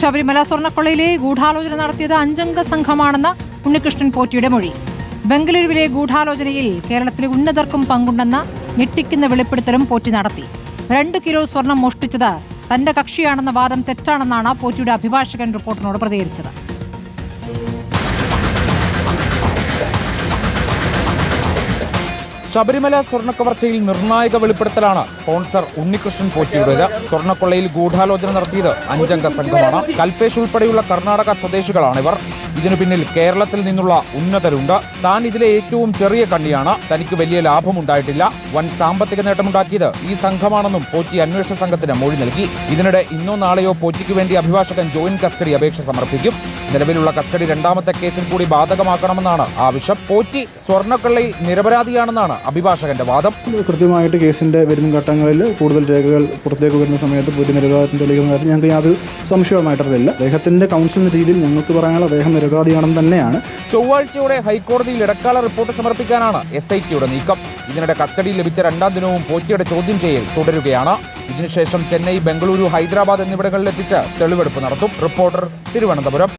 ശബരിമല സ്വർണ്ണക്കൊള്ളയിലെ ഗൂഢാലോചന നടത്തിയത് 5-അംഗ സംഘമാണെന്ന ഉണ്ണികൃഷ്ണൻ പോറ്റിയുടെ മൊഴി. ബംഗളൂരുവിലെ ഗൂഢാലോചനയിൽ കേരളത്തിലെ ഉന്നതർക്കും പങ്കുണ്ടെന്ന ഞെട്ടിക്കുന്ന വെളിപ്പെടുത്തലും പോറ്റി നടത്തി. 2 കിലോ സ്വർണം മോഷ്ടിച്ചത് തന്റെ കക്ഷിയാണെന്ന വാദം തെറ്റാണെന്നാണ് പോറ്റിയുടെ അഭിഭാഷകൻ റിപ്പോർട്ടറിനോട് പ്രതികരിച്ചത്. ശബരിമല സ്വർണ്ണക്കവർച്ചയിൽ നിർണായക വെളിപ്പെടുത്തലാണ് സ്പോൺസർ ഉണ്ണികൃഷ്ണൻ പോറ്റിയുടേത്. സ്വർണ്ണക്കൊള്ളയിൽ ഗൂഢാലോചന നടത്തിയത് 5-അംഗ സംഘമാണ്. കൽപേഷ് ഉൾപ്പെടെയുള്ള കർണാടക സ്വദേശികളാണിവർ. ഇതിനു പിന്നിൽ കേരളത്തിൽ നിന്നുള്ള ഉന്നതരുണ്ട്. താൻ ഇതിലെ ഏറ്റവും ചെറിയ കണ്ണിയാണ്. തനിക്ക് വലിയ ലാഭമുണ്ടായിട്ടില്ല. വൻ സാമ്പത്തിക നേട്ടമുണ്ടാക്കിയത് ഈ സംഘമാണെന്നും പോറ്റി അന്വേഷണ സംഘത്തിന് മൊഴി നൽകി. ഇതിനിടെ ഇന്നോ നാളെയോ പോറ്റിക്ക് വേണ്ടി അഭിഭാഷകൻ ജോയിന്റ് കസ്റ്റഡി അപേക്ഷ സമർപ്പിക്കും. നിലവിലുള്ള കസ്റ്റഡി 2ാമത്തെ കേസിൽ കൂടി ബാധകമാക്കണമെന്നാണ് ആവശ്യം. പോറ്റി സ്വർണ്ണക്കൊള്ളയിൽ നിരപരാധിയാണെന്നാണ് അഭിഭാഷകന്റെ വാദം. കൃത്യമായിട്ട് കേസിന്റെ വരും ഘട്ടങ്ങളിൽ കൂടുതൽ രേഖകൾ പുറത്തേക്ക് വരുന്ന സമയത്ത് പോറ്റി നിരപരാധിത്വം തെളിയിക്കുന്ന കാര്യത്തിൽ ഞങ്ങൾക്ക് യാതൊരു സംശയവുമായിട്ടറിയില്ല. അദ്ദേഹത്തിന്റെ കൗൺസിൽ രീതിയിൽ ഞങ്ങൾക്ക് പറയാനുള്ള അദ്ദേഹം നിരപരാധിയാണെന്ന് തന്നെയാണ്. ചൊവ്വാഴ്ചയോടെ ഹൈക്കോടതിയിൽ ഇടക്കാല റിപ്പോർട്ട് സമർപ്പിക്കാനാണ് SITയുടെ നീക്കം. ഇതിനിടെ കസ്റ്റഡിയിൽ ലഭിച്ച 2ാം ദിനവും പോറ്റിയുടെ ചോദ്യം ചെയ്യൽ തുടരുകയാണ്. ഇതിനുശേഷം ചെന്നൈ, ബംഗളൂരു, ഹൈദരാബാദ് എന്നിവിടങ്ങളിലെത്തിച്ച് തെളിവെടുപ്പ് നടത്തും. റിപ്പോർട്ടർ, തിരുവനന്തപുരം.